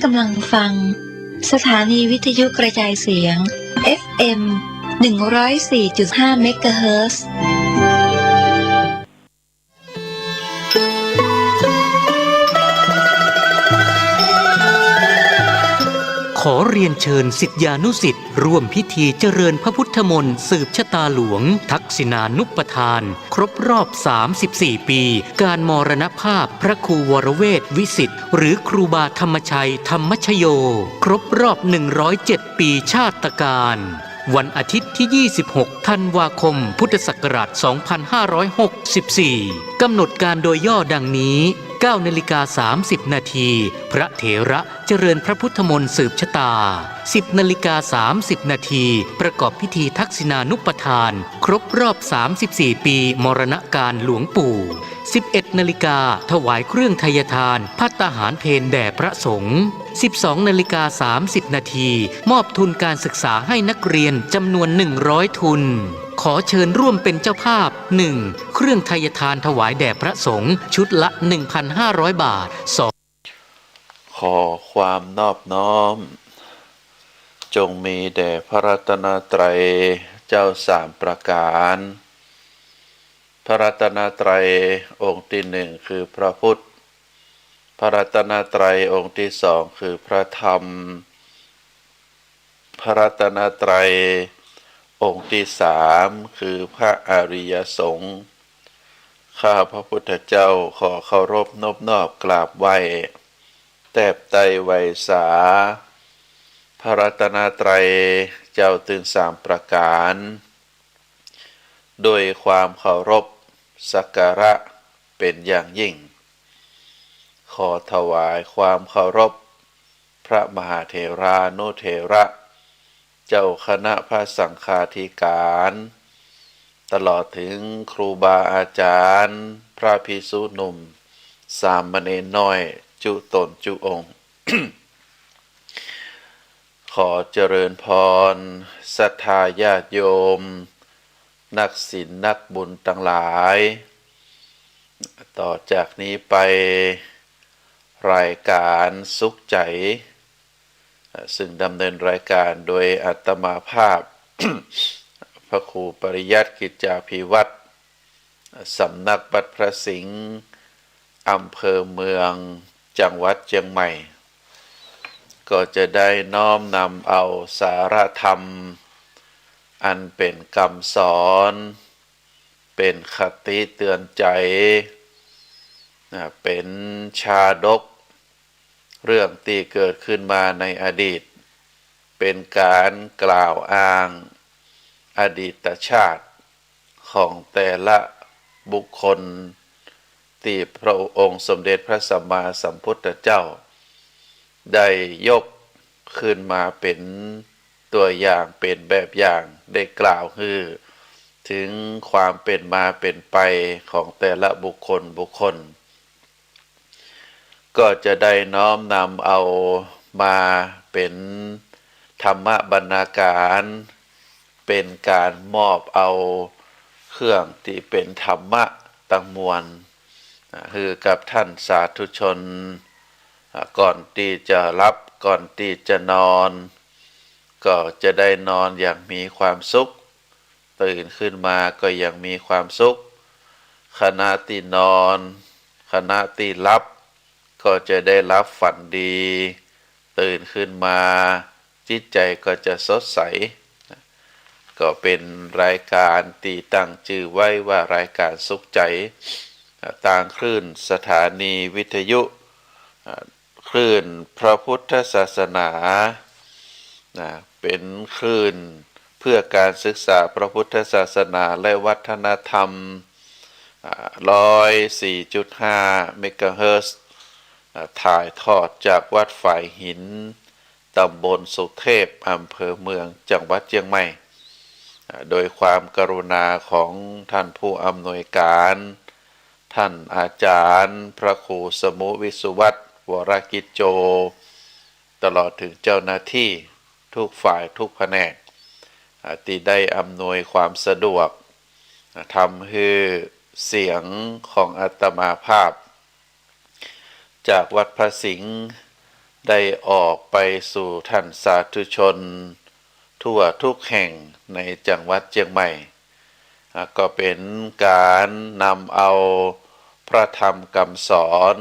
กำลังฟังสถานีวิทยุกระจายเสียง FM 104.5 เมกะเฮิรตซ์ ขอเรียนเชิญศิษยานุศิษย์ร่วมพิธีเจริญพระพุทธมนต์สืบชะตาหลวงทักษิณานุปทาน ครบรอบ34 ปีการมรณภาพพระครูวรเวทวิสิทธิ์หรือครูบาธรรมชัยธรรมชโยครบรอบ107 ปีชาตการวันอาทิตย์ที่ 26 ธันวาคม พุทธศักราช 2564 กำหนดการโดยย่อดังนี้ 9:30 นาทีพระเถระเจริญพระพุทธมนต์สืบชะตา 10:30 นาทีประกอบพิธีทักษิณานุปทานครบรอบ34 ปีมรณกาลหลวงปู่ 11:00 น.ถวายเครื่องไทยทานภัตตาหารเพลแด่พระสงฆ์ 12:30 นาทีมอบทุนการศึกษาให้นักเรียนจำนวน100 ทุนขอเชิญร่วมเป็นเจ้าภาพ 1. เครื่องไทยทานถวายแด่พระสงฆ์ชุดละ 1,500 บาท 2. ขอความนอบน้อมจงมีแด่พระรัตนตรัยเจ้าสามประการพระรัตนตรัยองค์ที่หนึ่งคือพระพุทธพระรัตนตรัยองค์ที่สองคือพระธรรมพระรัตนตรัยองค์ที่สามคือพระอริยสงฆ์ข้าพระพุทธเจ้าขอเคารพนบนอบกราบไหว้แทบไตรไวสาพระรัตนตรัยเจ้าถึงสามประการโดยความเคารพสักการะเป็นอย่างยิ่งขอถวายความเคารพพระมหาเถรานุเถระเจ้าคณะพระสังฆาธิการตลอดถึงครูบาอาจารย์พระภิกษุหนุ่มสามเณรน้อยจุตนจุองค์ ขอเจริญพรศรัทธาญาติโยมนักศีลนักบุญทั้งหลายต่อจากนี้ไปรายการสุขใจซึ่งดำเนินรายการโดยอาตมาภาพ พระครูปริยัติกิจจาภิวัตรสำนักวัดพระสิงห์อำเภอเมืองจังหวัดเชียงใหม่ก็จะได้น้อมนำเอาสาระธรรมอันเป็นคำสอนเป็นคติเตือนใจเป็นชาดกเรื่องที่เกิดขึ้นมาในอดีตเป็นการกล่าวอ้างอดีตชาติของแต่ละบุคคลที่พระองค์สมเด็จพระสัมมาสัมพุทธเจ้าได้ยกขึ้นมาเป็นตัวอย่างเป็นแบบอย่างได้กล่าวคือถึงความเป็นมาเป็นไปของแต่ละบุคคลก็จะได้น้อมนำเอามาเป็นธรรมบรรณาการเป็นการมอบเอาเครื่องที่เป็นธรรมะตั้งมวลคือกับท่านสาธุชนก่อนที่จะรับก่อนที่จะนอนก็จะได้นอนอย่างมีความสุขตื่นขึ้นมาก็ยังมีความสุขขณะที่นอนขณะที่รับก็จะได้รับฝันดีตื่นขึ้นมาจิตใจก็จะสดใสก็เป็นรายการที่ตั้งชื่อไว้ว่ารายการสุขใจทางคลื่นสถานีวิทยุคลื่นพระพุทธศาสนาเป็นคลื่นเพื่อการศึกษาพระพุทธศาสนาและวัฒนธรรม104.5 เมกะเฮิรตซ์ถ่ายทอดจากวัดฝายหินตำบลสุเทพอำเภอเมืองจังหวัดเชียงใหม่โดยความกรุณาของท่านผู้อำนวยการท่านอาจารย์พระครูสมุวิสุวัตรวรกิจโจตลอดถึงเจ้าหน้าที่ทุกฝ่ายทุกแผนกที่ได้อำนวยความสะดวกทำให้เสียงของอาตมาภาพจากวัดพระสิงห์ ได้ออกไปสู่ท่านสาธุชนทั่วทุกแห่งในจังหวัดเชียงใหม่ก็เป็นการนำเอาพระธรรมคำสอน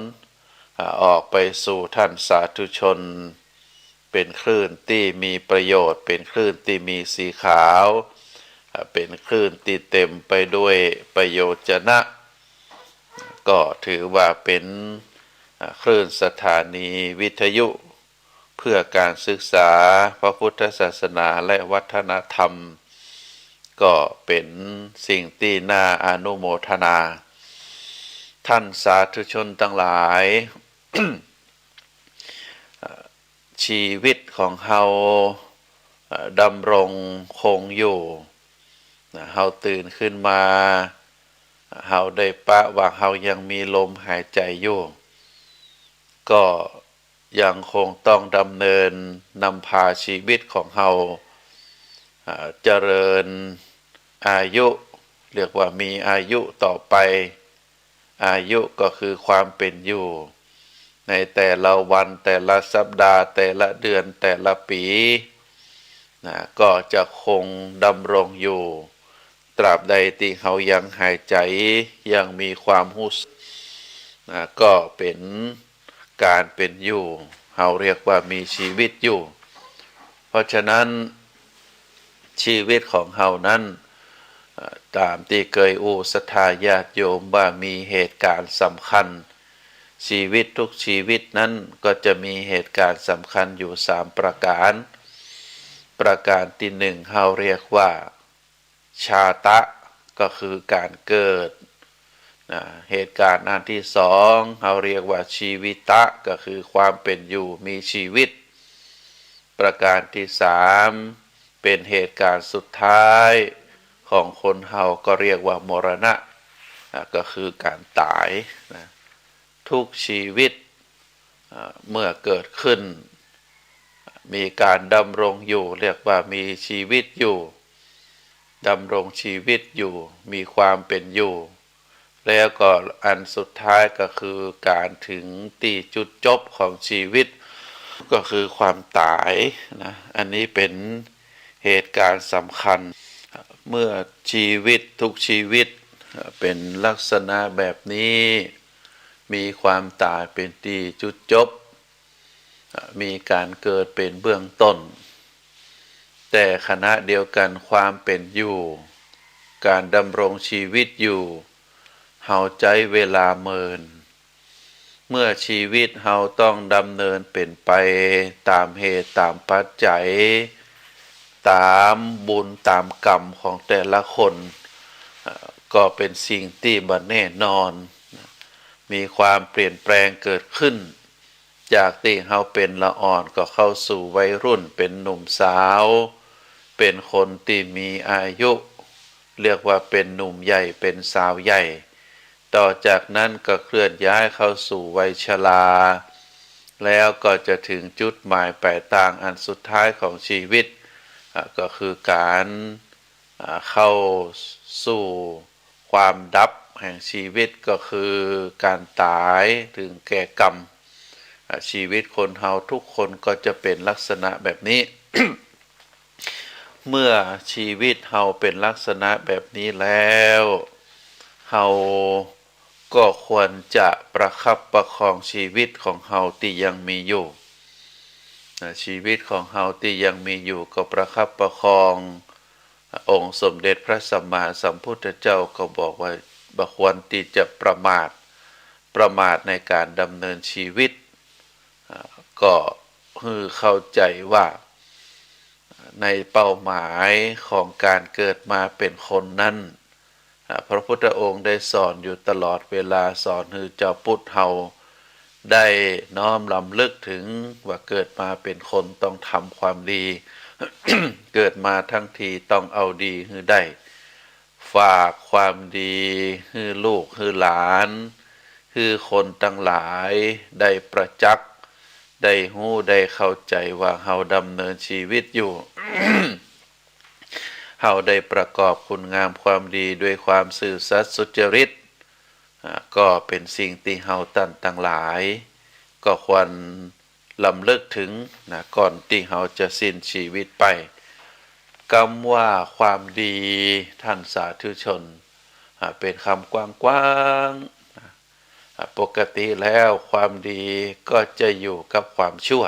ออกไปสู่ท่านสาธุชนเป็นคลื่นที่มีประโยชน์เป็นคลื่นที่มีสีขาวเป็นคลื่นที่เต็มไปด้วยประโยชน์นะก็ถือว่าเป็นคลื่นสถานีวิทยุเพื่อการศึกษาพระพุทธศาสนาและวัฒนธรรมก็เป็นสิ่งที่น่าอนุโมทนาท่านสาธุชนทั้งหลาย ชีวิตของเฮาดำรงคงอยู่เฮาตื่นขึ้นมาเฮาได้ปะว่าเฮายังมีลมหายใจอยู่ก็ยังคงต้องดำเนินนำพาชีวิตของเฮาเจริญอายุเรียกว่ามีอายุต่อไปอายุก็คือความเป็นอยู่ในแต่ละวันแต่ละสัปดาห์แต่ละเดือนแต่ละปีก็จะคงดำรงอยู่ตราบใดที่เขายังหายใจยังมีความรู้สึกก็เป็นการเป็นอยู่เขาเรียกว่ามีชีวิตอยู่เพราะฉะนั้นชีวิตของเขานั้นตามที่เคยศรัทธาญาติโยมว่ามีเหตุการณ์สำคัญชีวิตทุกชีวิตนั้นก็จะมีเหตุการณ์สำคัญอยู่3ประการประการที่1เขาเรียกว่าชาตะก็คือการเกิดเหตุการณ์อันที่2เขาเรียกว่าชีวิตะก็คือความเป็นอยู่มีชีวิตประการที่3เป็นเหตุการณ์สุดท้ายของคนเฮาก็เรียกว่ามรณะก็คือการตายทุกชีวิตเมื่อเกิดขึ้นมีการดำรงอยู่เรียกว่ามีชีวิตอยู่ดำรงชีวิตอยู่มีความเป็นอยู่แล้วก็อันสุดท้ายก็คือการถึงที่จุดจบของชีวิตก็คือความตายอันนี้เป็นเหตุการณ์สำคัญเมื่อชีวิตทุกชีวิตเป็นลักษณะแบบนี้มีความตายเป็นที่จุดจบมีการเกิดเป็นเบื้องต้นแต่ขณะเดียวกันความเป็นอยู่การดำรงชีวิตอยู่เฮาใจเวลาเมินเมื่อชีวิตเฮาต้องดำเนินเป็นไปตามเหตุตามปัจจัยตามบุญตามกรรมของแต่ละคนก็เป็นสิ่งที่บ่แน่นอนมีความเปลี่ยนแปลงเกิดขึ้นจากที่เฮาเป็นละอ่อนก็เข้าสู่วัยรุ่นเป็นหนุ่มสาวเป็นคนที่มีอายุเรียกว่าเป็นหนุ่มใหญ่เป็นสาวใหญ่ต่อจากนั้นก็เคลื่อนย้ายเข้าสู่วัยชราแล้วก็จะถึงจุดหมายปลายทางอันสุดท้ายของชีวิตก็คือการเข้าสู่ความดับแห่งชีวิตก็คือการตายถึงแก่กรรมชีวิตคนเฮาทุกคนก็จะเป็นลักษณะแบบนี้ เมื่อชีวิตเฮาเป็นลักษณะแบบนี้แล้วเฮาก็ควรจะประคับประคองชีวิตของเฮาที่ยังมีอยู่ชีวิตของเฮาที่ยังมีอยู่ก็ประคับประคององค์สมเด็จพระสัมมาสัมพุทธเจ้าก็บอกว่าบ่ควรที่จะประมาทในการดำเนินชีวิตก็คือเข้าใจว่าในเป้าหมายของการเกิดมาเป็นคนนั้นพระพุทธองค์ได้สอนอยู่ตลอดเวลาสอนให้เจ้าพุทธเฮาได้น้อมรำลึกถึงว่าเกิดมาเป็นคนต้องทำความดี เกิดมาทั้งทีต้องเอาดีให้ได้ฝากความดีให้ลูกให้หลานให้คนทั้งหลายได้ประจักษ์ได้ฮู้ได้เข้าใจว่าเฮาดำเนินชีวิตอยู่ เฮาได้ประกอบคุณงามความดีด้วยความซื่อสัตย์สุจริตก็เป็นสิ่งที่เฮาตั้งหลายก็ควร ลำลึกถึงนะก่อนที่เราจะสิ้นชีวิตไปคำว่าความดีท่านสาธุชนเป็นคำกว้างๆปกติแล้วความดีก็จะอยู่กับความชั่ว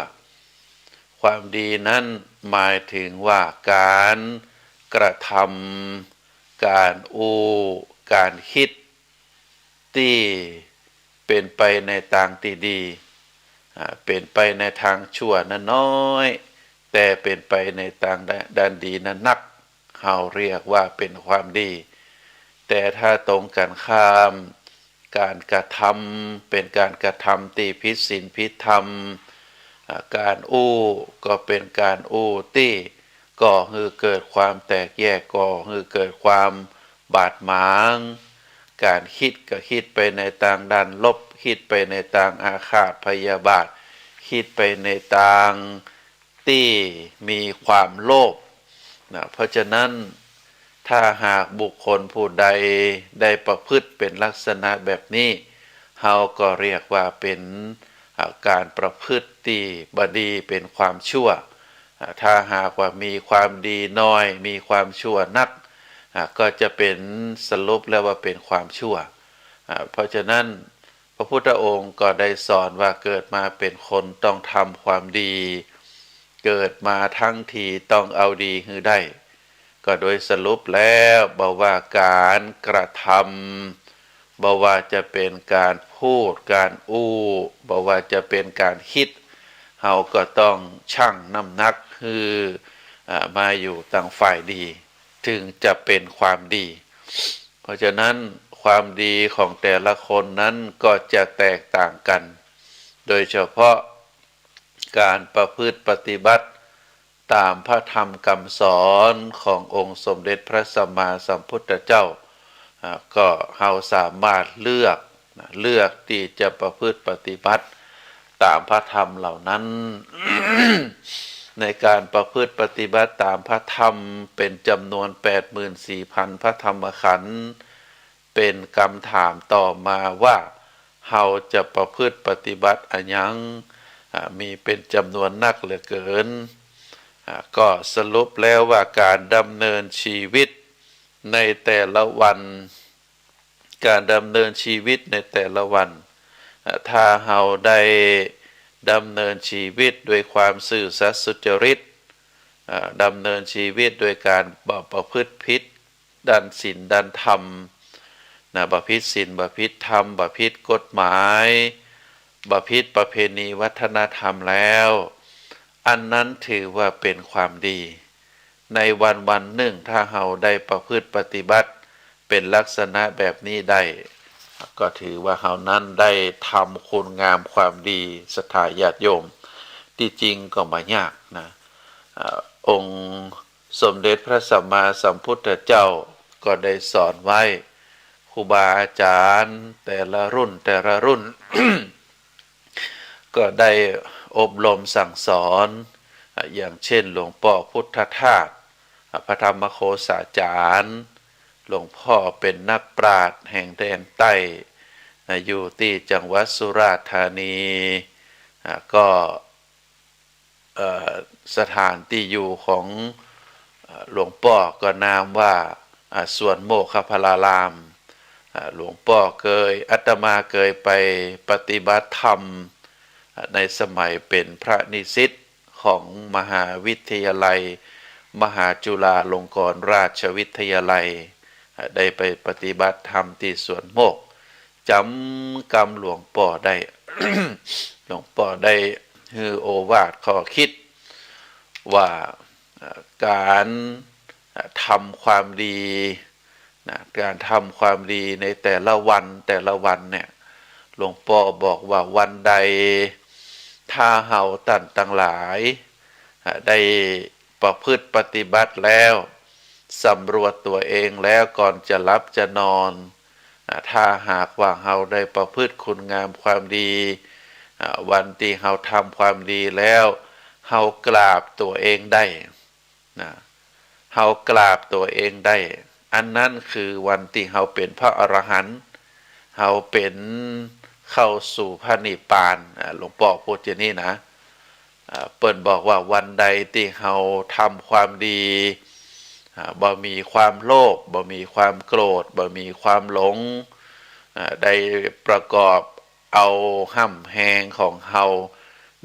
ความดีนั้นหมายถึงว่าการกระทำการการคิดที่เป็นไปในทางที่ดีเป็นไปในทางชั่วนั้นน้อยแต่เป็นไปในทางด้านดีนั้นนักเขาเรียกว่าเป็นความดีแต่ถ้าตรงกันข้ามการกระทำเป็นการกระทำที่ผิดศีลผิดธรรมการก็เป็นการที่ก่อให้เกิดความแตกแยกก่อให้เกิดความบาดหมางการคิดก็คิดไปในทางด้านลบคิดไปในทางอาฆาตพยาบาทคิดไปในทางที่มีความโลภนะเพราะฉะนั้นถ้าหากบุคคลผู้ใดได้ประพฤติเป็นลักษณะแบบนี้เราก็เรียกว่าเป็นการประพฤติที่บดีเป็นความชั่วถ้าหากว่ามีความดีน้อยมีความชั่วนักก็จะเป็นสรุปแล้วว่าเป็นความชั่วเพราะฉะนั้นพระพุทธองค์ก็ได้สอนว่าเกิดมาเป็นคนต้องทำความดีเกิดมาทั้งทีต้องเอาดีให้ได้ก็โดยสรุปแล้วบอกว่าการกระทำบอกว่าจะเป็นการพูดการบอกว่าจะเป็นการคิดเราก็ต้องชั่งน้ำหนักคือมาอยู่ทางฝ่ายดีถึงจะเป็นความดีเพราะฉะนั้นความดีของแต่ละคนนั้นก็จะแตกต่างกันโดยเฉพาะการประพฤติปฏิบัติตามพระธรรมคำสอนขององค์สมเด็จพระสัมมาสัมพุทธเจ้าก็เราสามารถเลือกที่จะประพฤติปฏิบัติตามพระธรรมเหล่านั้น ในการประพฤติปฏิบัติตามพระธรรมเป็นจำนวน 84,000 พระธรรมขันธ์เป็นคำถามต่อมาว่าเราจะประพฤติปฏิบัติอันยังมีเป็นจำนวนนักเหลือเกินก็สรุปแล้วว่าการดำเนินชีวิตในแต่ละวันการดำเนินชีวิตในแต่ละวันถ้าเราได้ดำเนินชีวิตด้วยความซื่อสัตย์สุจริตดำเนินชีวิตโดยการประพฤติผิดด้านศีลด้านธรรมประพฤติศีลประพฤติธรรมประพฤติกฎหมายประพฤติประเพณีวัฒนธรรมแล้วอันนั้นถือว่าเป็นความดีในวันหนึ่งถ้าเราได้ประพฤติปฏิบัติเป็นลักษณะแบบนี้ได้ก็ถือว่าเรานั้นได้ทำคุณงามความดีศรัทธาญาติโยมที่จริงก็ไม่ยากนะองค์สมเด็จพระสัมมาสัมพุทธเจ้าก็ได้สอนไว้ครูบาอาจารย์แต่ละรุ่น ก็ได้อบรมสั่งสอนอย่างเช่นหลวงพ่อพุทธทาสพระธรรมโคสาจารย์หลวงพ่อเป็นนักปราชญ์แห่งแดนใต้อยู่ที่จังหวัดสุราษฎร์ธานีก็สถานที่อยู่ของหลวงพ่อก็นามว่าสวนโมคคัพพารารามหลวงพ่ออาตมาเคยไปปฏิบัติธรรมในสมัยเป็นพระนิสิตของมหาวิทยาลัยมหาจุฬาลงกรณราชวิทยาลัยได้ไปปฏิบัติธรรมที่สวนโมกจำกรรมหลวงพ่อได้ หลวงพ่อได้ฮือโอวาทข้อคิดว่าการทำความดีการทำความดีในแต่ละวันเนี่ยหลวงพ่อบอกว่าวันใดถ้าเฮาท่านทั้งหลายได้ประพฤติปฏิบัติแล้วสำรวจตัวเองแล้วก่อนจะหลับจะนอนถ้าหากว่าเฮาได้ประพฤติคุณงามความดีวันที่เฮาทำความดีแล้วเฮากราบตัวเองได้เฮากราบตัวเองได้อันนั้นคือวันที่เฮาเป็นพระอรหันต์เฮาเป็นเข้าสู่พระนิพพานหลวงพ่อพูดอย่างนี้นะ เปิ่นบอกว่าวันใดที่เฮาทำความดีบ่มีความโลภบ่มีความโกรธบ่มีความหลงได้ประกอบเอาห้ำแหงของเฮา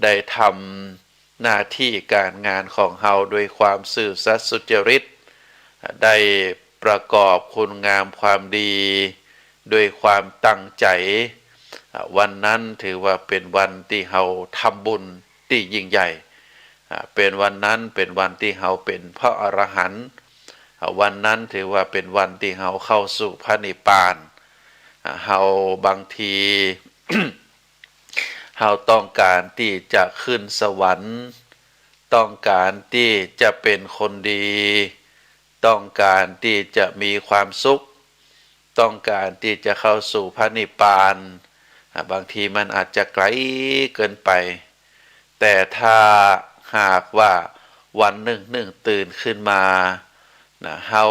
ได้ทำหน้าที่การงานของเฮาด้วยความซื่อสัตย์สุจริตได้ประกอบคุณงามความดีด้วยความตั้งใจวันนั้นถือว่าเป็นวันที่เฮาทำบุญที่ยิ่งใหญ่เป็นวันนั้นเป็นวันที่เฮาเป็นพระอรหันต์วันนั้นถือว่าเป็นวันที่เฮาเข้าสู่พระนิพพานเฮาบางที เฮาต้องการที่จะขึ้นสวรรค์ต้องการที่จะเป็นคนดีต้องการที่จะมีความสุขต้องการที่จะเข้าสู่พระนิพพานบางทีมันอาจจะไกลเกินไปแต่ถ้าหากว่าวันหนึ่งตื่นขึ้นมาเฮา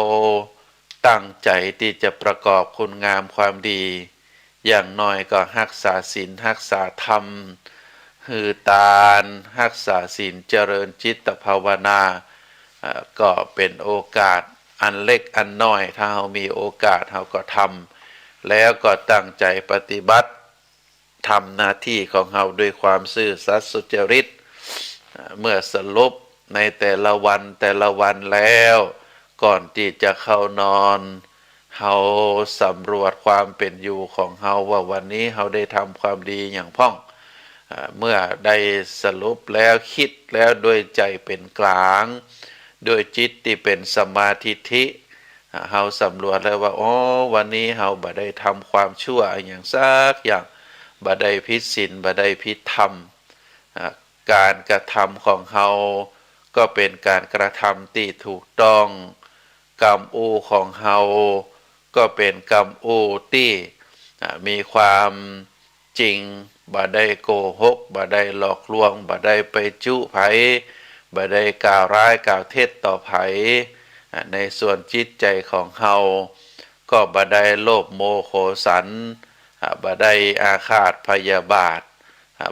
ตั้งใจที่จะประกอบคุณงามความดีอย่างน้อยก็รักษาศีลรักษาธรรมหือตาลรักษาศีลเจริญจิตภาวนาก็เป็นโอกาสอันเล็กอันน้อยถ้าเรามีโอกาสเราก็ทำแล้วก็ตั้งใจปฏิบัติทำหน้าที่ของเราด้วยความซื่อสัตย์สุจริตเมื่อสรุปในแต่ละวันแล้วก่อนที่จะเข้านอนเฮาสำรวจความเป็นอยู่ของเฮาว่าวันนี้เฮาได้ทำความดีอย่างพ้องเมื่อได้สรุปแล้วคิดแล้วด้วยใจเป็นกลางด้วยจิตที่เป็นสมาธิเฮาสำรวจแล้วว่าอ๋อวันนี้เฮาบ่ได้ทำความชั่วอย่างสักอย่างบ่ได้ผิดศีลบ่ได้ผิดธรรมการกระทำของเฮาก็เป็นการกระทำที่ถูกต้องกรรมอูของเฮาก็เป็นกรรมอูที่มีความจริงบ่ได้โกหกบ่ได้หลอกลวงบ่ได้ไปจุไผบ่ได้กล่าวร้ายกล่าวเท็จต่อไผในส่วนจิตใจของเฮาก็บ่ได้โลภโมโหสันบ่ได้อาฆาตพยาบาท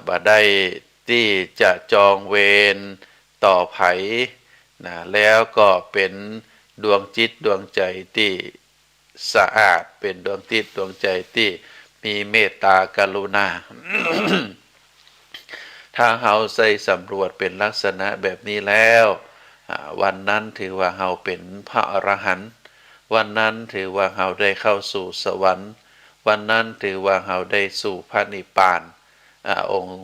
บ่ได้ที่จะจองเวรต่อไผแล้วก็เป็นดวงจิตดวงใจที่สะอาดเป็นดวงจิตดวงใจที่มีเมตตากรุณา ถ้าเฮาใส่สำรวจเป็นลักษณะแบบนี้แล้ววันนั้นถือว่าเฮาเป็นพระอรหันต์วันนั้นถือว่าเฮาได้เข้าสู่สวรรค์วันนั้นถือว่าเฮาได้สู่พระนิพพานองค์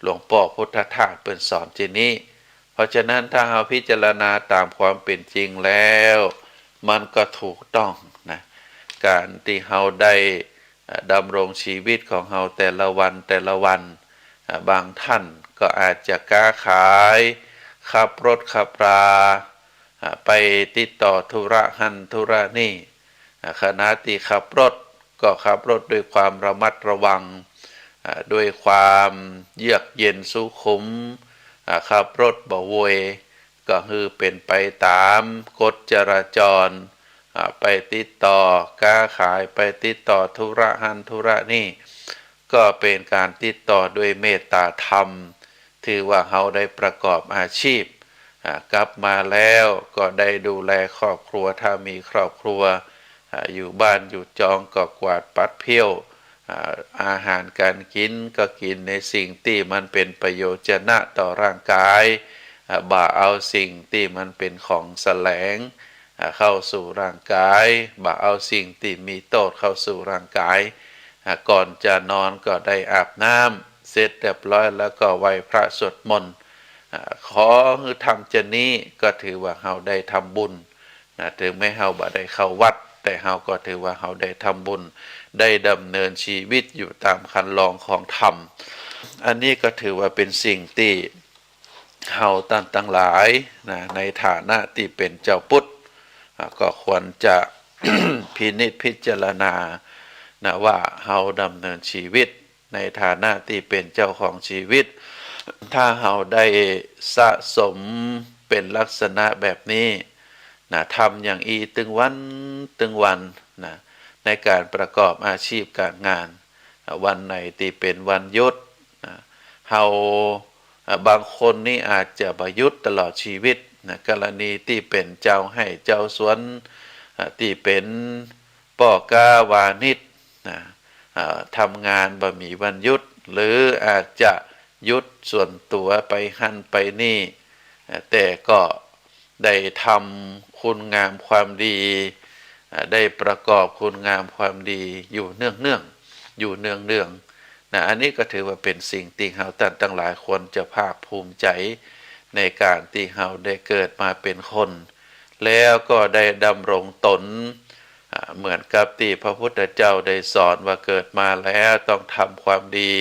หลวงพ่อพุทธทาสเปิ้นสอนที่นี้เพราะฉะนั้นถ้าเฮาพิจารณาตามความเป็นจริงแล้วมันก็ถูกต้องนะการที่เฮาได้ดำรงชีวิตของเฮาแต่ละวันบางท่านก็อาจจะค้าขายขับรถขับราไปติดต่อธุระหันธุระนี่ขณะที่ขับรถก็ขับรถด้วยความระมัดระวังด้วยความเยือกเย็นสุขุมขับรถบ่โวยก็คือเป็นไปตามกฎจราจรไปติดต่อค้าขายไปติดต่อธุระหันธุระนี่ก็เป็นการติดต่อด้วยเมตตาธรรมถือว่าเฮาได้ประกอบอาชีพกลับมาแล้วก็ได้ดูแลครอบครัวถ้ามีครอบครัวอยู่บ้านอยู่จองก็กวาดปัดเพี้ยวอาหารการกินก็กินในสิ่งที่มันเป็นประโยชนะต่อร่างกายบ่าเอาสิ่งที่มันเป็นของแสลงเข้าสู่ร่างกายบ่าเอาสิ่งที่มีโทษเข้าสู่ร่างกายก่อนจะนอนก็ได้อาบน้ำเสร็จเรียบร้อยแล้วก็ไหว้พระสวดมนต์ขอให้ทำจะนี้ก็ถือว่าเฮาได้ทำบุญถึงแม้เฮาบ่ได้เข้าวัดแต่เฮาก็ถือว่าเฮาได้ทำบุญได้ดำเนินชีวิตอยู่ตามคันลองของธรรมอันนี้ก็ถือว่าเป็นสิ่งที่เฮาตั้งหลายในฐานะที่เป็นเจ้าพุทธก็ควรจะ พินิจพิจารณาว่าเฮาดำเนินชีวิตในฐานะที่เป็นเจ้าของชีวิตถ้าเฮาได้สะสมเป็นลักษณะแบบนี้ทำอย่างตึงวันในการประกอบอาชีพการงานวันไหนที่เป็นวันหยุดเฮา บางคนนี่อาจจะประยุทธ์ตลอดชีวิตนะกรณีที่เป็นเจ้าให้เจ้าสวนที่เป็นป่อกาวานิชนะทำงานบ่มีวันหยุดหรืออาจจะหยุดส่วนตัวไปหันไปนี่แต่ก็ได้ทำคุณงามความดีได้ประกอบคุณงามความดีอยู่เนื่องอยู่เนืองนะอันนี้ก็ถือว่าเป็นสิ่งที่เฮาท่านทั้งหลายควรจะภาคภูมิใจในการที่เฮาได้เกิดมาเป็นคนแล้วก็ได้ดำรงตนเหมือนกับที่พระพุทธเจ้าได้สอนว่าเกิดมาแล้วต้องทำความดี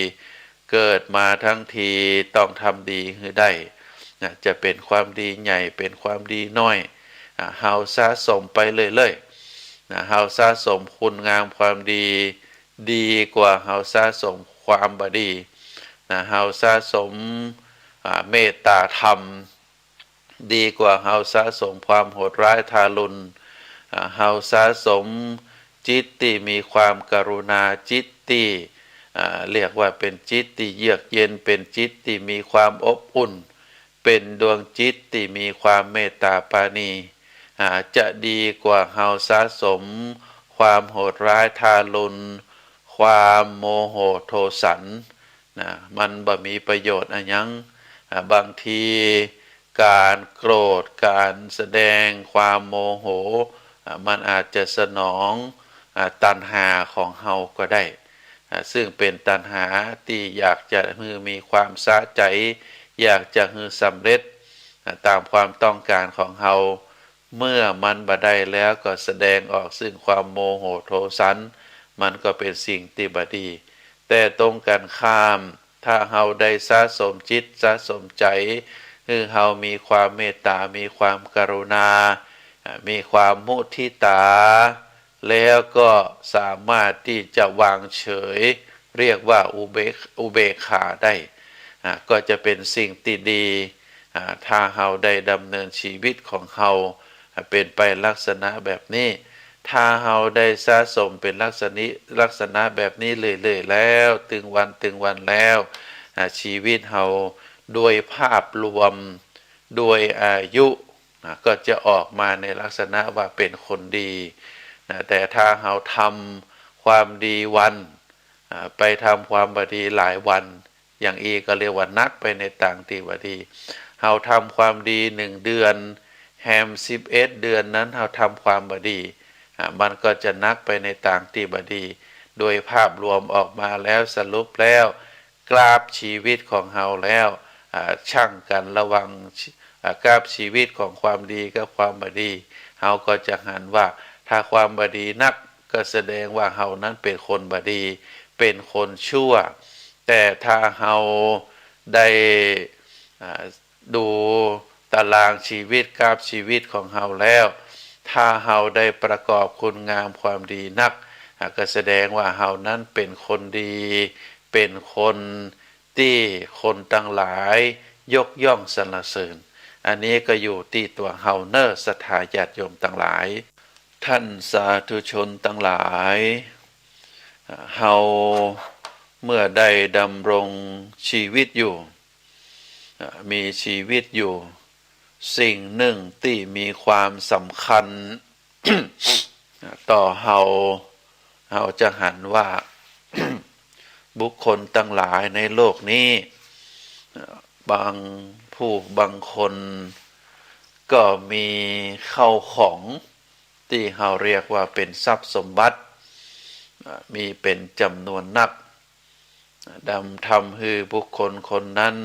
เกิดมาทั้งทีต้องทำดีให้ได้จะเป็นความดีใหญ่เป็นความดีน้อยเฮาสะสมไปเรื่อยๆเฮาสะสมคุณงามความดีดีกว่าเฮาสะสมความบดีเฮาสะสมเมตตาธรรมดีกว่าเฮาสะสมความโหดร้ายทารุณเฮาสะสมจิตที่มีความกรุณาจิตที่เรียกว่าเป็นจิตที่เยือกเย็นเป็นจิตที่มีความอบอุ่นเป็นดวงจิตที่มีความเมตตาปราณีจะดีกว่าเฮาสะสมความโหดร้ายทารุณความโมโหโทสันมันบ่มีประโยชน์อันยังบางทีการโกรธการแสดงความโมโหมันอาจจะสนองตัณหาของเฮาก็ได้ซึ่งเป็นตัณหาที่อยากจะมีความสะใจอยากจะสำเร็จตามความต้องการของเฮาเมื่อมันบ่ได้แล้วก็แสดงออกซึ่งความโมโหโทสันมันก็เป็นสิ่งที่บ่ดีแต่ตรงกันข้ามถ้าเฮาได้สะสมจิตสะสมใจคือเฮามีความเมตตามีความกรุณามีความมุทิตาแล้วก็สามารถที่จะวางเฉยเรียกว่าอุเบกขาได้ก็จะเป็นสิ่งที่ดีถ้าเฮาได้ดำเนินชีวิตของเฮาเป็นไปลักษณะแบบนี้ถ้าเฮาได้สะสมเป็นลักษณะแบบนี้เรื่อยๆแล้วถึงวันแล้วชีวิตเฮาด้วยภาพรวมด้วยอายุก็จะออกมาในลักษณะว่าเป็นคนดีแต่ถ้าเฮาทำความดีวันไปทำความบดีหลายวันอย่างอีก็เรียกว่านักไปในต่างที่บดีเฮาทำความดี1 เดือนแฮม11 เดือนนั้นเฮาทำความบดีมันก็จะนักไปในต่างที่บดีโดยภาพรวมออกมาแล้วสรุปแล้วกราฟชีวิตของเฮาแล้วช่างกันระวังกราฟชีวิตของความดีกับความบดีเฮาก็จะหันว่าถ้าความบดีนักก็แสดงว่าเฮานั้นเป็นคนบดีเป็นคนชั่วแต่ถ้าเฮาได้ดูตารางชีวิตกราฟชีวิตของเฮาแล้วถ้าเฮาได้ประกอบคุณงามความดีนักก็แสดงว่าเฮานั้นเป็นคนดีเป็นคนที่คนทั้งหลายยกย่องสรรเสริญอันนี้ก็อยู่ที่ตัวเฮาเนอร์ศรัทธาญาติโยมทั้งหลายท่านสาธุชนทั้งหลายเฮาเมื่อได้ดำรงชีวิตอยู่มีชีวิตอยู่สิ่งหนึ่งที่มีความสำคัญ ต่อเฮาจะหันว่า บุคคลทั้งหลายในโลกนี้บางคนก็มีเข้าของที่เฮาเรียกว่าเป็นทรัพย์สมบัติมีเป็นจำนวนนักทำให้บุคคลคนนั้น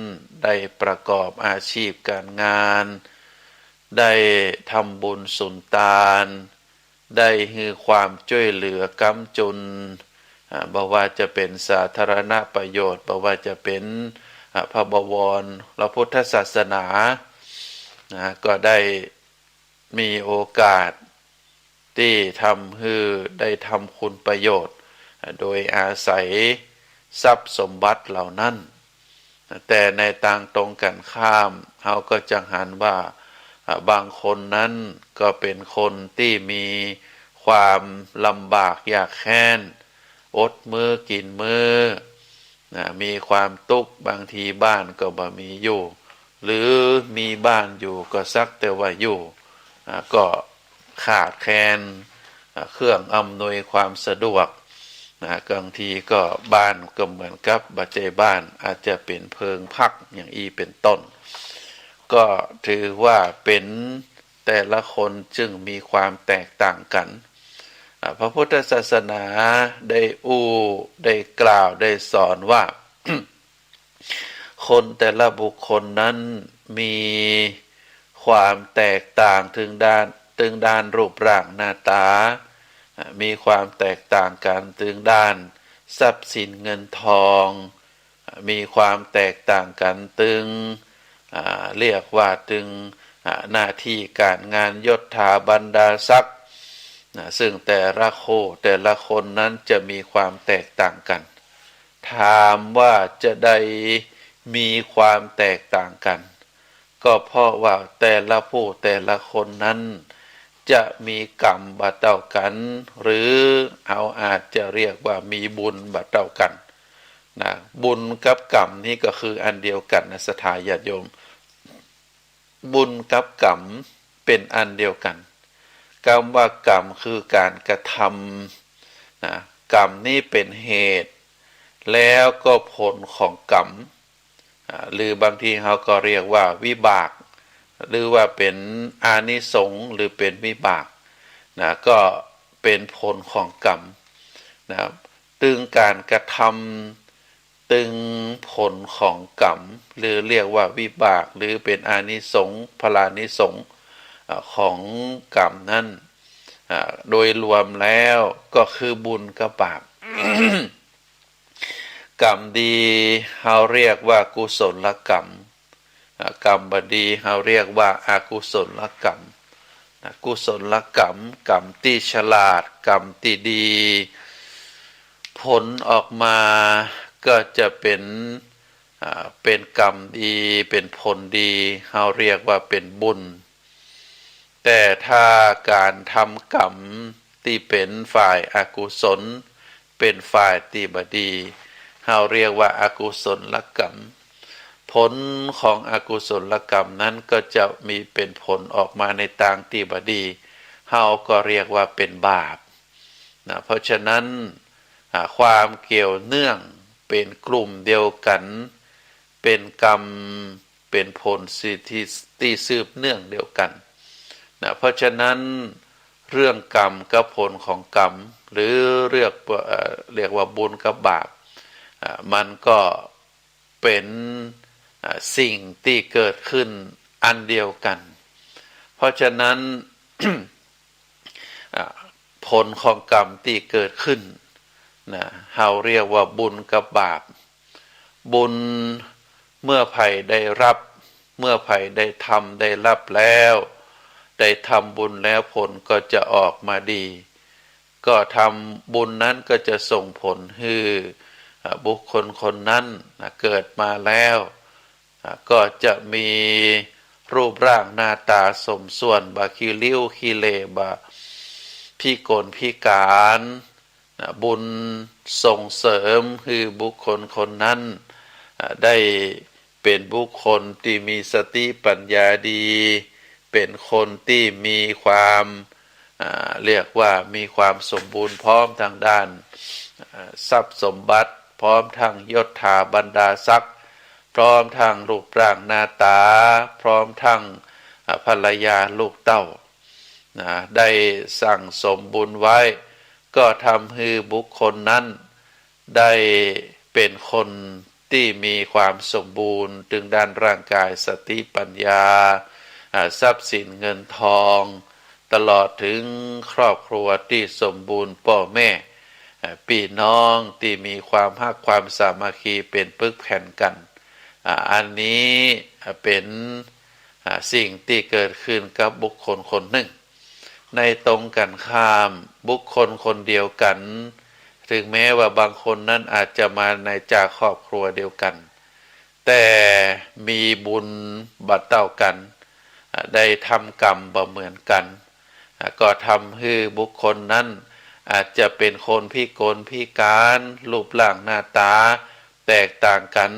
ได้ประกอบอาชีพการงานได้ทำบุญสุนทานได้ให้ความช่วยเหลือกำจุนบ่ว่าจะเป็นสาธารณประโยชน์บ่ว่าจะเป็นพระบวรพระพุทธศาสนาก็ได้มีโอกาสที่ทำให้ได้ทำคุณประโยชน์โดยอาศัยทรัพย์สมบัติเหล่านั้นแต่ในต่างตรงกันข้ามเขาก็จะหันว่าบางคนนั้นก็เป็นคนที่มีความลำบากยากแค้นอดมื้อกินมื้อ มีความทุกข์บางทีบ้านก็บ่มีอยู่หรือมีบ้านอยู่ก็สักแต่ว่าอยู่ก็ขาดแคลนเครื่องอำนวยความสะดวกบางทีก็บ้านก็เหมือนกับบัจเจบ้านอาจจะเป็นเพิงพักอย่างอีเป็นต้นก็ถือว่าเป็นแต่ละคนจึงมีความแตกต่างกันพระพุทธศาสนาได้ได้กล่าวได้สอนว่า คนแต่ละบุคคลนั้นมีความแตกต่างถึงด้านรูปร่างหน้าตามีความแตกต่างกันถึงด้านทรัพย์สินเงินทองมีความแตกต่างกันถึงเรียกว่าถึงหน้าที่การงานยศถาบรรดาศักดิ์ซึ่งแต่ละคนนั้นจะมีความแตกต่างกันถามว่าจะได้มีความแตกต่างกันก็เพราะว่าแต่ละคนนั้นจะมีกรรมบ่เท่ากันหรือเอาอาจจะเรียกว่ามีบุญบ่เท่ากันนะบุญกับกรรมนี่ก็คืออันเดียวกันนะศรัทธาญาติโยมบุญกับกรรมเป็นอันเดียวกันคำว่ากรรมคือการกระทำนะกรรมนี่เป็นเหตุแล้วก็ผลของกรรมหรือบางทีเขาก็เรียกว่าวิบากหรือว่าเป็นอานิสงส์หรือเป็นวิบากนะก็เป็นผลของกรรมนะตึงการกระทำตึงผลของกรรมหรือเรียกว่าวิบากหรือเป็นอานิสงส์พลานิสงส์ของกรรมนั้นโดยรวมแล้วก็คือบุญกับบาป กรรมดีเราเรียกว่ากุศลกรรมกรรมบดีเราเรียกว่าอกุศลกรรมกุศลกรรมกรรมที่ฉลาดกรรมที่ดีผลออกมาก็จะเป็นกรรมดีเป็นผลดีเราเรียกว่าเป็นบุญแต่ถ้าการทำกรรมที่เป็นฝ่ายอกุศลเป็นฝ่ายที่บดีเราเรียกว่าอกุศลกรรมผลของอกุศลกรรมนั้นก็จะมีเป็นผลออกมาในทางที่บดีเราก็เรียกว่าเป็นบาปนะเพราะฉะนั้นความเกี่ยวเนื่องเป็นกลุ่มเดียวกันเป็นกรรมเป็นผลที่สืบเนื่องเดียวกันนะเพราะฉะนั้นเรื่องกรรมกับผลของกรรมหรือเรียกว่าบุญกับบาปมันก็เป็นสิ่งที่เกิดขึ้นอันเดียวกันเพราะฉะนั้น ผลของกรรมที่เกิดขึ้นนะเราเรียกว่าบุญกับบาปบุญเมื่อไผ่ได้รับเมื่อไผ่ได้ทำได้รับแล้วได้ทำบุญแล้วผลก็จะออกมาดีก็ทำบุญนั้นก็จะส่งผลให้บุคคลคนนั้นเกิดมาแล้วก็จะมีรูปร่างหน้าตาสมส่วนบาคิริ้วคิเลบาพิกลพิการบุญส่งเสริมคือบุคคลคนนั้นได้เป็นบุคคลที่มีสติปัญญาดีเป็นคนที่มีความเรียกว่ามีความสมบูรณ์พร้อมทางด้านทรัพย์สมบัติพร้อมทั้งยศถาบรรดาศักดิ์พร้อมทั้งรูปร่างหน้าตาพร้อมทั้งภรรยาลูกเต้าได้สั่งสมบุญไว้ก็ทำให้บุคคลนั้นได้เป็นคนที่มีความสมบูรณ์ถึงด้านร่างกายสติปัญญาทรัพย์สินเงินทองตลอดถึงครอบครัวที่สมบูรณ์พ่อแม่พี่น้องที่มีความรักความสามัคคีเป็นปึกแผ่นกันอันนี้เป็นสิ่งที่เกิดขึ้นกับบุคคลคนหนึ่งในตรงกันข้ามบุคคลคนเดียวกันถึงแม้ว่าบางคนนั้นอาจจะมาในจากครอบครัวเดียวกันแต่มีบุญบัดเท่ากันได้ทำกรรมบ่เหมือนกันก็ทำให้บุคคลนั้นอาจจะเป็นคนพิกลพิการรูปร่างหน้าตา แตกต่างกัน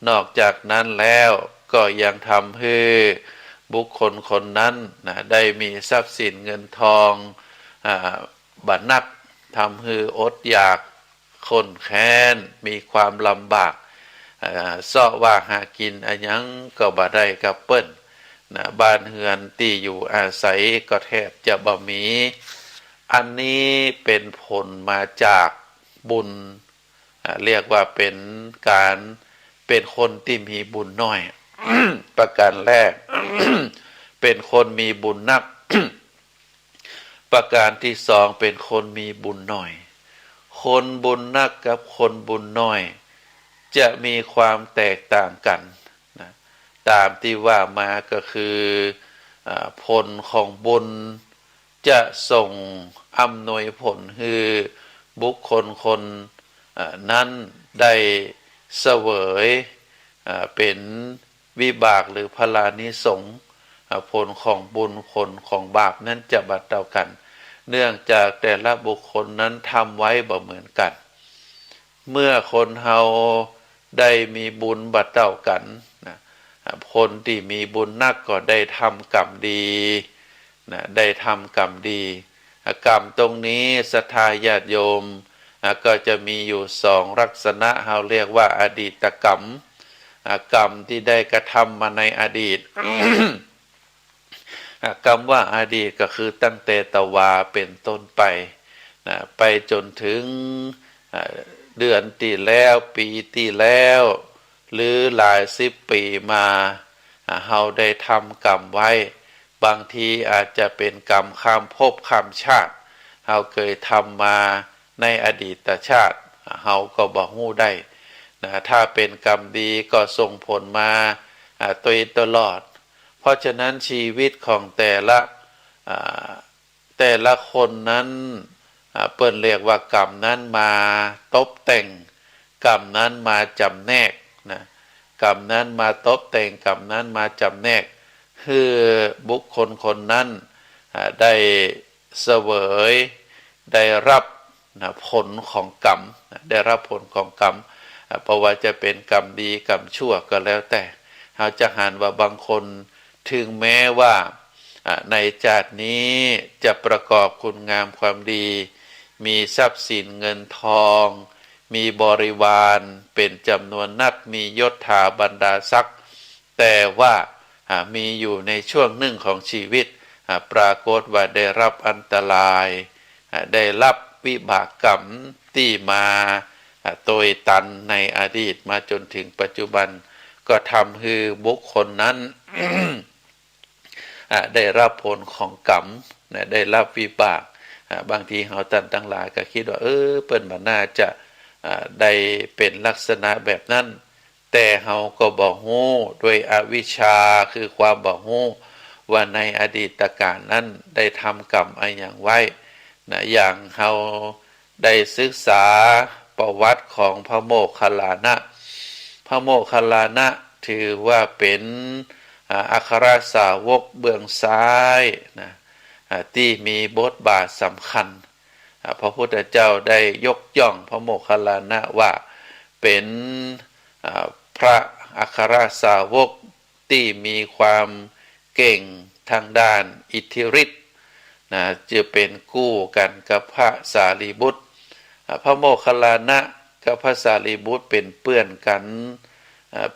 นอกจากนั้นแล้วก็ยังทำให้บุคคลคนนั้นนะได้มีทรัพย์สินเงินทองบัดนักทำให้อดอยากคนแค้นมีความลำบากเสาะว่าหากินอันยังก็บ่ได้กับเปิ้นนะบ้านเฮือนที่อยู่อาศัยก็แทบจะบ่มีอันนี้เป็นผลมาจากบุญเรียกว่าเป็นการเป็นคนที่มีบุญน้อย ประการแรก เป็นคนมีบุญนัก ประการที่สองเป็นคนมีบุญน้อยคนบุญนักกับคนบุญน้อยจะมีความแตกต่างกันนะตามที่ว่ามาก็คือผลของบุญจะส่งอำนวยผลให้บุคคลคนนั้นได้เสวยเป็นวิบากหรือพลานิสงส์ผลของบุญผลของบาปนั้นจะบัดเท่ากันเนื่องจากแต่ละบุคคลนั้นทำไว้บ่เหมือนกันเมื่อคนเฮาได้มีบุญบัดเท่ากันนะคนที่มีบุญนักก็ได้ทำกรรมดีนะได้ทำกรรมดีกรรมตรงนี้ศรัทธาญาติโยมก็จะมีอยู่สองลักษณะเฮาเรียกว่าอดีตกรรมกรรมที่ได้กระทำมาในอดีต กรรมว่าอดีตก็คือตั้งแต่ตวาเป็นต้นไปนะไปจนถึงเดือนที่แล้วปีที่แล้วหรือหลายสิบปีมาเฮาได้ทำกรรมไว้บางทีอาจจะเป็นกรรมข้ามภพข้ามชาติเฮาเคยทำมาในอดีตชาติเฮาก็บ่ฮู้ได้นะถ้าเป็นกรรมดีก็ส่งผลมาตลอดเพราะฉะนั้นชีวิตของแต่ละคนนั้นเปิ้นเรียกว่ากรรมนั้นมาตบแต่งกรรมนั้นมาจำแนกนะกรรมนั้นมาตบแต่งกรรมนั้นมาจำแนกคือบุคคลคนนั้นได้เสวยได้รับผลของกรรมได้รับผลของกรรมเพราะว่าจะเป็นกรรมดีกรรมชั่วก็แล้วแต่เราจะหันว่าบางคนถึงแม้ว่าในชาตินี้จะประกอบคุณงามความดีมีทรัพย์สินเงินทองมีบริวารเป็นจำนวนนักมียศถาบรรดาศักดิ์แต่ว่ามีอยู่ในช่วงหนึ่งของชีวิตปรากฏว่าได้รับอันตรายได้รับวิบากกรรมที่มาโดยตันในอดีตมาจนถึงปัจจุบันก็ทำให้บุคคลนั้น ได้รับผลของกรรมได้รับวิบากบางทีเราท่านทั้งหลายก็คิดว่าเปิ้นบ่น่าจะได้เป็นลักษณะแบบนั้นแต่เราก็บ่ฮู้ด้วยอวิชชาคือความบ่ฮู้ว่าในอดีตการนั้นได้ทำกรรมอะไรอย่างไว้นะอย่างเราได้ศึกษาประวัติของพระโมคคัลลานะพระโมคคัลลานะถือว่าเป็นอัครสาวกเบื้องซ้ายนะที่มีบทบาทสำคัญพระพุทธเจ้าได้ยกย่องพระโมคคัลลานะว่าเป็นพระอัครสาวกที่มีความเก่งทางด้านอิทธิฤทธิ์นะจะเป็นคู่กันกับพระสารีบุตรพระโมคคัลลานะกับพระสารีบุตรเป็นเพื่อนกัน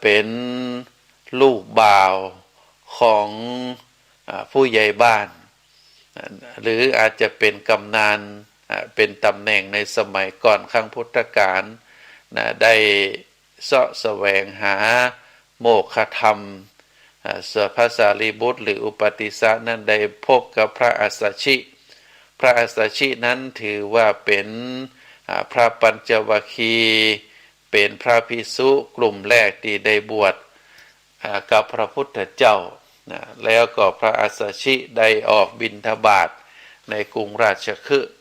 เป็นลูกบ่าวของผู้ใหญ่บ้านหรืออาจจะเป็นกำนันเป็นตำแหน่งในสมัยก่อนครั้งพุทธกาลได้เสาะแสวงหาโมฆะธรรมส่วนพระสารีบุตรหรืออุปติสสะนั้นได้พบกับพระอัสสชิพระอัสสชินั้นถือว่าเป็นพระปัญจวัคคีย์เป็นพระภิกษุกลุ่มแรกที่ได้บวชกับพระพุทธเจ้าแล้วก็พระอัสสชิได้ออกบิณฑบาตในกรุงราชคฤห์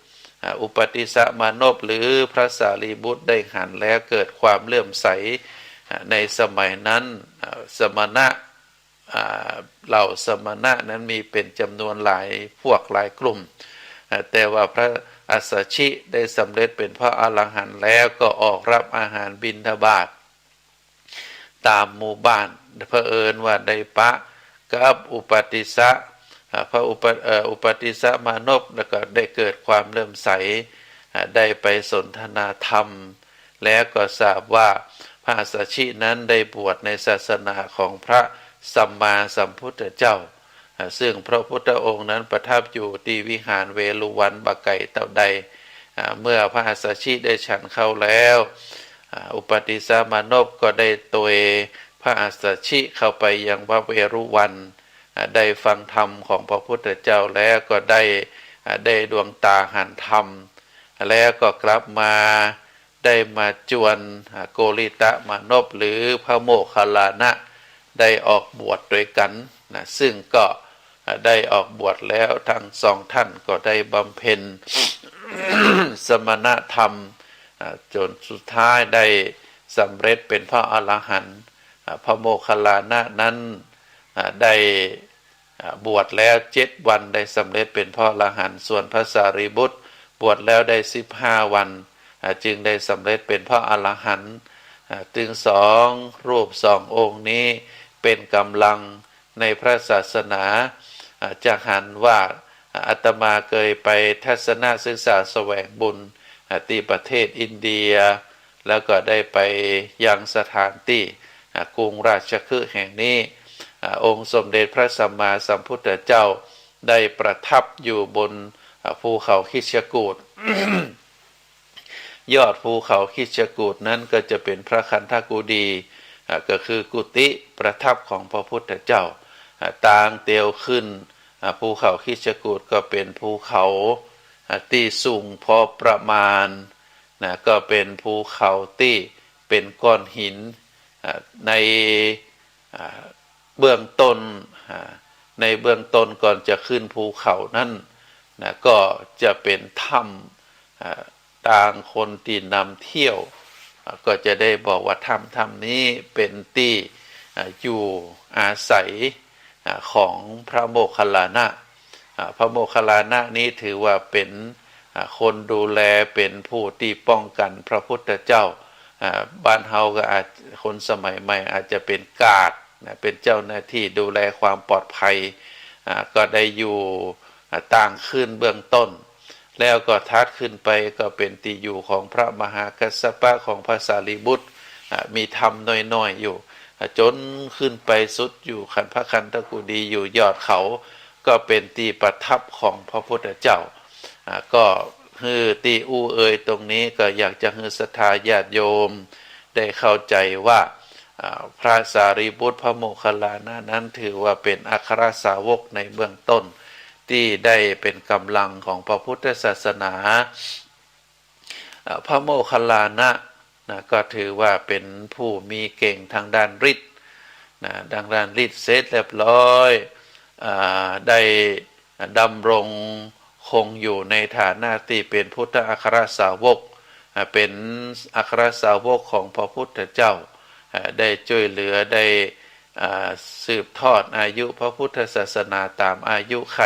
อุปติสสะมานพหรือพระสารีบุตรได้หันแล้วเกิดความเลื่อมใสในสมัยนั้นสมณะเหล่าสมณะนั้นมีเป็นจำนวนหลายพวกหลายกลุ่มแต่ว่าพระอัสสชิได้สำเร็จเป็นพระอรหันต์แล้วก็ออกรับอาหารบิณฑบาต ตามหมู่บ้านเผอิญว่าได้ปะกับอุปติสสะพระอุปติสสะมานพแล้วก็ได้เกิดความเลื่อมใสได้ไปสนทนาธรรมแล้วก็ทราบว่าพระอัสสชินั้นได้บวชในศาสนาของพระสัมมาสัมพุทธเจ้าซึ่งพระพุทธองค์นั้นประทับอยู่ที่วิหารเวฬุวันบะไก่เต่าใดเมื่อพระอัสสชิได้ฉันเข้าแล้วอุปติสสะมานพก็ได้ตวยพระอัสสชิเข้าไปยังพระเวฬุวันได้ฟังธรรมของพระพุทธเจ้าแล้วก็ได้ดวงตาหันธรรมแล้วก็กลับมาได้มาจวนโกริตะมานพหรือพระโมคคัลลานะได้ออกบวชด้วยกันนะซึ่งก็ได้ออกบวชแล้วทั้งสองท่านก็ได้บำเพ็ญ สมณธรรมจนสุดท้ายได้สำเร็จเป็นพระอรหันต์พระโมคคัลลานะนั้นได้บวชแล้ว7 วันได้สำเร็จเป็นพระอรหันต์ส่วนพระสารีบุตรบวชแล้วได้15 วันจึงได้สำเร็จเป็นพระอรหันต์ถึง2 รูป2 องค์นี้เป็นกำลังในพระศาสนาจะหันว่าอาตมาเคยไปทัศนศึกษาแสวงบุญที่ประเทศอินเดียแล้วก็ได้ไปยังสถานที่กรุงราชคฤห์แห่งนี้องค์สมเด็จพระสัมมาสัมพุทธเจ้าได้ประทับอยู่บนภูเขาคิชกูฏ ยอดภูเขาคิชกูฏนั้นก็จะเป็นพระคันธกุฎีก็คือกุฏิประทับของพระพุทธเจ้าต่างเตียวขึ้นภูเขาคิชกูฏก็เป็นภูเขาที่สูงพอประมาณก็เป็นภูเขาที่เป็นก้อนหินในเบื้องต้นก่อนจะขึ้นภูเขานั้นก็จะเป็นถ้ำต่างคนที่นำเที่ยวก็จะได้บอกว่าถ้ำนี้เป็นที่อยู่อาศัยของพระโมคคัลลานะพระโมคคัลลานะนี้ถือว่าเป็นคนดูแลเป็นผู้ที่ป้องกันพระพุทธเจ้าบ้านเฮาก็อาจคนสมัยใหม่อาจจะเป็นกาดเป็นเจ้าหน้าที่ดูแลความปลอดภัยก็ได้อยู่ต่างขึ้นเบื้องต้นแล้วก็ทัดขึ้นไปก็เป็นที่อยู่ของพระมหากัสสปะของพระสารีบุตรมีธรรมน้อยๆอยู่จนขึ้นไปสุดอยู่พระคันธกุฎีอยู่ยอดเขาก็เป็นที่ประทับของพระพุทธเจ้าก็คือตีอู้เอ่ยตรงนี้ก็อยากจะให้ศรัทธาญาติโยมได้เข้าใจว่าพระสารีบุตรพระโมคคัลลานะนั้นถือว่าเป็นอัครสาวกในเบื้องต้นที่ได้เป็นกำลังของพระพุทธศาสนาพระโมคคัลลานะก็ถือว่าเป็นผู้มีเก่งทางด้านฤทธิ์ดังด้านฤทธิ์เสร็จเรียบร้อยได้ดำรงคงอยู่ในฐานะที่เป็นพุทธอัครสาวกเป็นอัครสาวกของพระพุทธเจ้าได้ช่วยเหลือได้สืบทอดอายุพระพุทธศาสนาตามอายุไข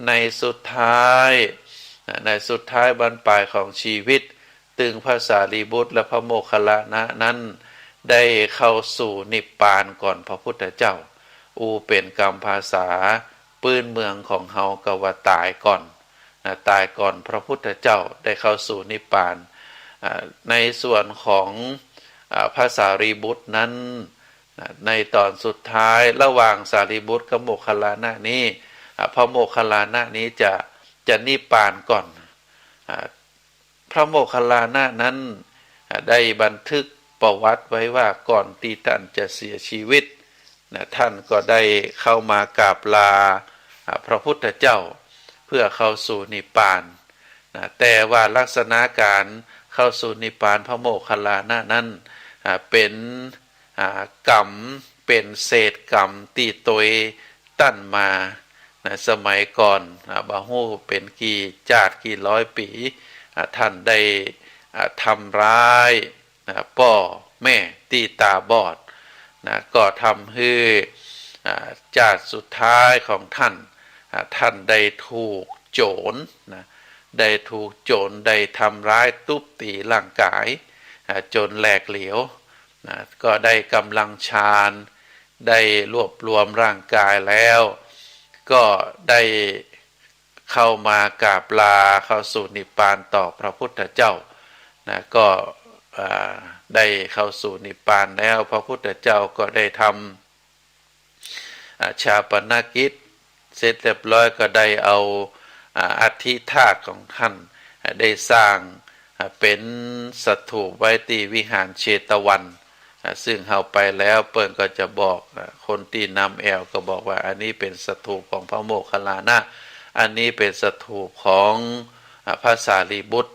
ในสุดท้ายบรรปลายของชีวิตตึงพระสารีบุตรและพระโมคคัลลานะนั้นได้เข้าสู่นิพพานก่อนพระพุทธเจ้าเป็นกรรมภาษาปื้นเมืองของเฮาก็ว่าตายก่อนพระพุทธเจ้าได้เข้าสู่นิพพานในส่วนของพระสารีบุตรนั้นในตอนสุดท้ายระหว่างสารีบุตรกับโมคคัลลานะนี้พระโมคคัลลานะนี้จะนิพพานก่อนพระโมคคัลลานะนั้นได้บันทึกประวัติไว้ว่าก่อนที่ท่านจะเสียชีวิตท่านก็ได้เข้ามากราบลาพระพุทธเจ้าเพื่อเข้าสู่นิพพานแต่ว่าลักษณะการเข้าสู่นิพพานพระโมคคัลลานะนั้นเป็นกรรมเป็นเศษกรรมตีตวยตั้นมาสมัยก่อนบาฮู้เป็นกี่ร้อยปีท่านได้ทำร้ายพ่อแม่ตีตาบอดก็ทำให้ชาติสุดท้ายของท่านได้ถูกโจรได้ทำร้ายทุบตีร่างกายจนแหลกเหลว นะก็ได้กำลังฌานได้รวบรวมร่างกายแล้วก็ได้เข้ามากราบลาเข้าสู่นิพพานต่อพระพุทธเจ้านะก็ได้เข้าสู่นิพพานแล้วพระพุทธเจ้าก็ได้ทำชาปนกิจเสร็จเรียบร้อยก็ได้เอาอัฐิธาตุของท่านได้สร้างเป็นสถูปไว้ที่วิหารเชตวันซึ่งเอาไปแล้วเปิ้นก็จะบอกคนที่นำแอวก็บอกว่าอันนี้เป็นสถูปของพระโมคคัลลานะอันนี้เป็นสถูปของพระสารีบุตร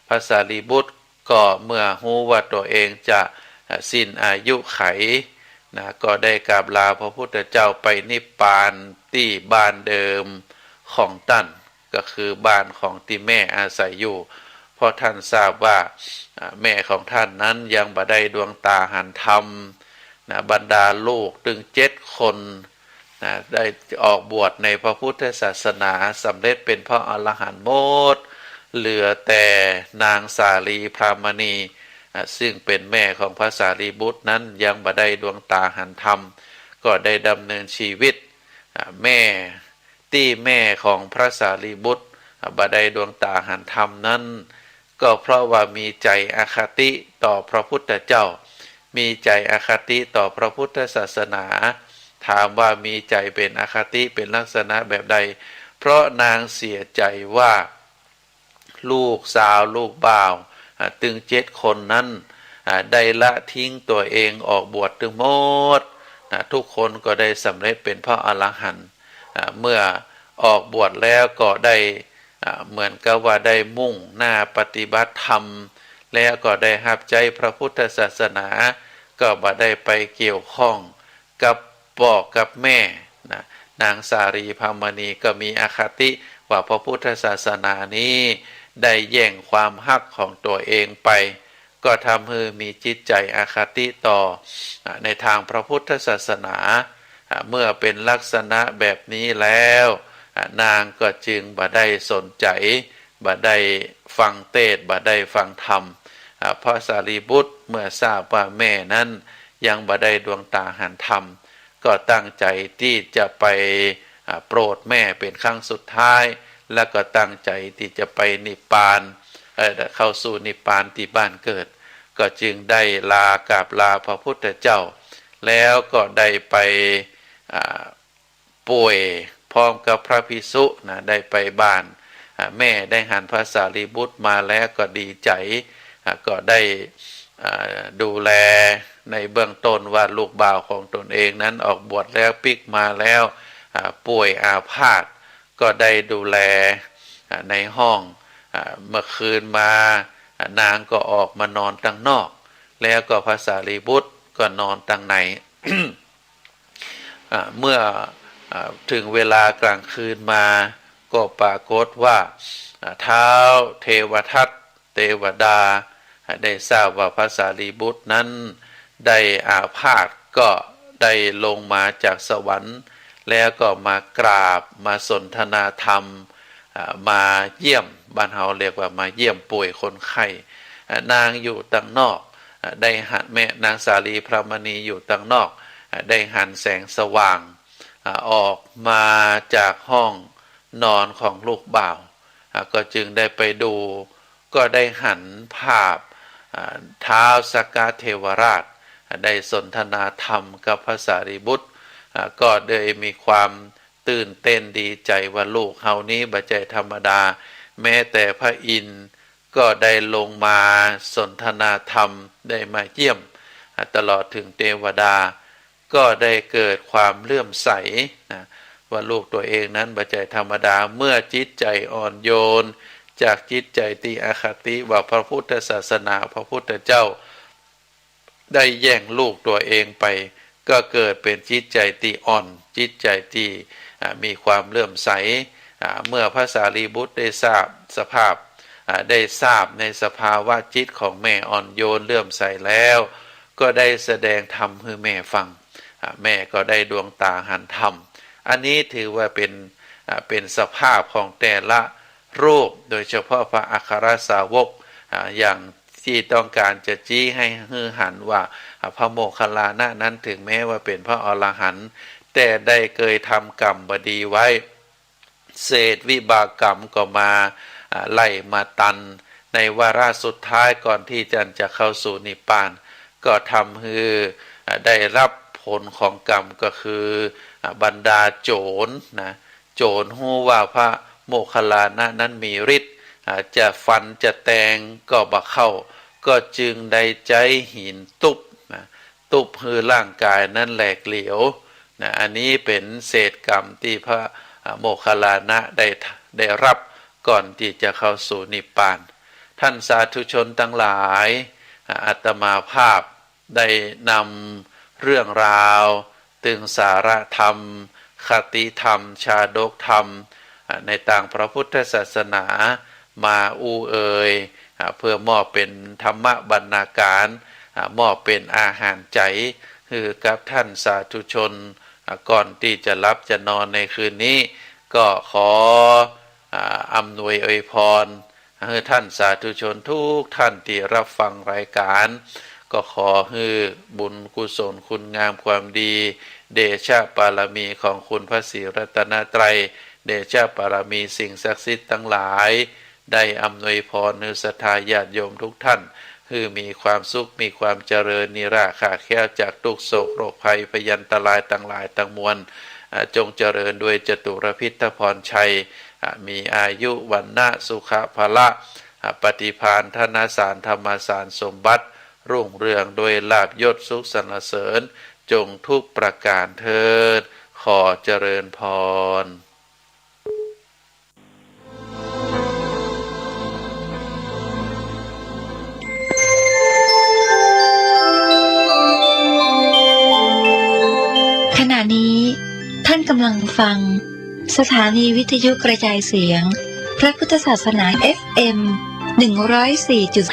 พระสารีบุตรก็เมื่อรู้ว่าตัวเองจะสิ้นอายุไขนะก็ได้กราบลาพระพุทธเจ้าไปนิพพานที่บ้านเดิมของท่านก็คือบ้านของที่แม่อาศัยอยู่เพราะท่านทราบว่าแม่ของท่านนั้นยังบ่ได้ดวงตาหันธรรมนะบรรดาลูกถึง7 คนนะได้ออกบวชในพระพุทธศาสนาสำเร็จเป็นพระอรหันต์หมดเหลือแต่นางสาลีพรามณีซึ่งเป็นแม่ของพระสารีบุตรนั้นยังบ่ได้ดวงตาหันธรรมก็ได้ดำเนินชีวิตแม่ของพระสารีบุตรบ่ได้ดวงตาหันธรรมนั้นก็เพราะว่ามีใจอคติต่อพระพุทธเจ้ามีใจอคติต่อพระพุทธศาสนาถามว่ามีใจเป็นอคติเป็นลักษณะแบบใดเพราะนางเสียใจว่าลูกสาวลูกบ่าวถึง7 คนนั้นได้ละทิ้งตัวเองออกบวชถึงหมดทุกคนก็ได้สำเร็จเป็นพระอรหันต์เมื่อออกบวชแล้วก็ได้เหมือนกับว่าได้มุ่งหน้าปฏิบัติธรรมแล้วก็ได้รับใจพระพุทธศาสนาก็บ่ได้ไปเกี่ยวข้องกับพ่อกับแม่นางสารีพรามณีก็มีอคติว่าพระพุทธศาสนานี้ได้แย่งความฮักของตัวเองไปก็ทำให้มีจิตใจอคติต่อในทางพระพุทธศาสนาเมื่อเป็นลักษณะแบบนี้แล้วนางก็จึงบ่ได้สนใจบ่ได้ฟังเทศน์บ่ได้ฟังธรรมพระสารีบุตรเมื่อทราบว่าแม่นั้นยังบ่ได้ดวงตาหันธรรมก็ตั้งใจที่จะไปโปรดแม่เป็นครั้งสุดท้ายแล้วก็ตั้งใจที่จะไปนิพพานเข้าสู่นิพพานที่บ้านเกิดก็จึงได้ลากราบลาพระพุทธเจ้าแล้วก็ได้ไปป่วยพร้อมกับพระภิกษุนะได้ไปบ้านแม่ได้หันพระสารีบุตรมาแล้วก็ดีใจก็ได้ดูแลในเบื้องต้นว่าลูกบ่าวของตนเองนั้นออกบวชแล้วปิกมาแล้วป่วยอาพาธก็ได้ดูแลในห้องเมื่อคืนมานางก็ออกมานอนตั้งนอกแล้วก็พระสารีบุตรก็นอนตั้งใน เมื่อถึงเวลากลางคืนมาก็ปรากฏว่าท้าวเทวทัตเทวดาได้ทราบว่าพระสารีบุตรนั้นได้อาพาธก็ได้ลงมาจากสวรรค์แล้วก็มากราบมาสนทนาธรรมมาเยี่ยมบ้านเฮาเรียกว่ามาเยี่ยมป่วยคนไข้นางอยู่ต่างนอกได้หันแม่นางสาลีพรามณีอยู่ต่างนอกได้หันแสงสว่างออกมาจากห้องนอนของลูกบ่าวก็จึงได้ไปดูก็ได้หันภาพท้าวสักกะเทวราชได้สนทนาธรรมกับพระสารีบุตรก็ได้มีความตื่นเต้นดีใจว่าลูกเฮานี้บ่ใจธรรมดาแม้แต่พระอินทร์ก็ได้ลงมาสนทนาธรรมได้มาเยี่ยมตลอดถึงเทวดาก็ได้เกิดความเลื่อมใสว่าลูกตัวเองนั้นบ่ใจธรรมดาเมื่อจิตใจอ่อนโยนจากจิตใจที่อคติว่าพระพุทธศาสนาพระพุทธเจ้าได้แย่งลูกตัวเองไปก็เกิดเป็นจิตใจที่อ่อนจิตใจที่มีความเลื่อมใสเมื่อพระสารีบุตรได้ทราบสภาพได้ทราบในสภาวะจิตของแม่อ่อนโยนเลื่อมใสแล้วก็ได้แสดงธรรมให้แม่ฟังแม่ก็ได้ดวงตาหันธรรมอันนี้ถือว่าเป็นสภาพของแต่ละรูปโดยเฉพาะพระอัครสาวกอย่าง ที่ต้องการจะจี้ให้ฮือหันว่าพระโมคคัลลานะนั้นถึงแม้ว่าเป็นพระอรหันต์แต่ได้เคยทำกรรมบดีไว้เศษวิบากกรรมก็มาไล่มาตันในวาระสุดท้ายก่อนที่จะเข้าสู่นิพพานก็ทำให้ได้รับผลของกรรมก็คือบรรดาโจรนะโจรฮู้ว่าพระโมคคัลลานะนั้นมีฤทธิ์จะฟันจะแทงก็บ่เข้าก็จึงได้ใจหินตุบนะตุบคือร่างกายนั้นแหลกเหลวนะอันนี้เป็นเศษกรรมที่พระโมคคัลลานะได้รับก่อนที่จะเข้าสู่นิพพานท่านสาธุชนทั้งหลายอาตมาภาพได้นำเรื่องราวถึงสาระธรรมคติธรรมชาดกธรรมในต่างพระพุทธศาสนามาอู้เอ่ยเพื่อมอบเป็นธรรมบรรณาการมอบเป็นอาหารใจคือกับท่านสาธุชนก่อนที่จะรับจะนอนในคืนนี้ก็ขออำนวยอวยพรให้ท่านสาธุชนทุกท่านที่รับฟังรายการก็ขอให้บุญกุศลคุณงามความดีเดชะบารมีของคุณพระศรีรัตนตรัยเดชะบารมีสิ่งศักดิ์สิทธิ์ทั้งหลายได้อำนวยพรให้ศรัทธาญาติโยมทุกท่านคือมีความสุขมีความเจริญนิราขาแค้วจากทุกโศกโรคภัยพยันตรายทั้งหลายทั้งมวลจงเจริญด้วยจตุรพิธพรชัยมีอายุวันนะสุขภละปฏิภาณธนสารธรรมสารสมบัติรุ่งเรืองโดยลาภยศสุขสรรเสริญจงทุกประการเถิดขอเจริญพรขณะนี้ท่านกำลังฟังสถานีวิทยุกระจายเสียงพระพุทธศาสนา FM 104.5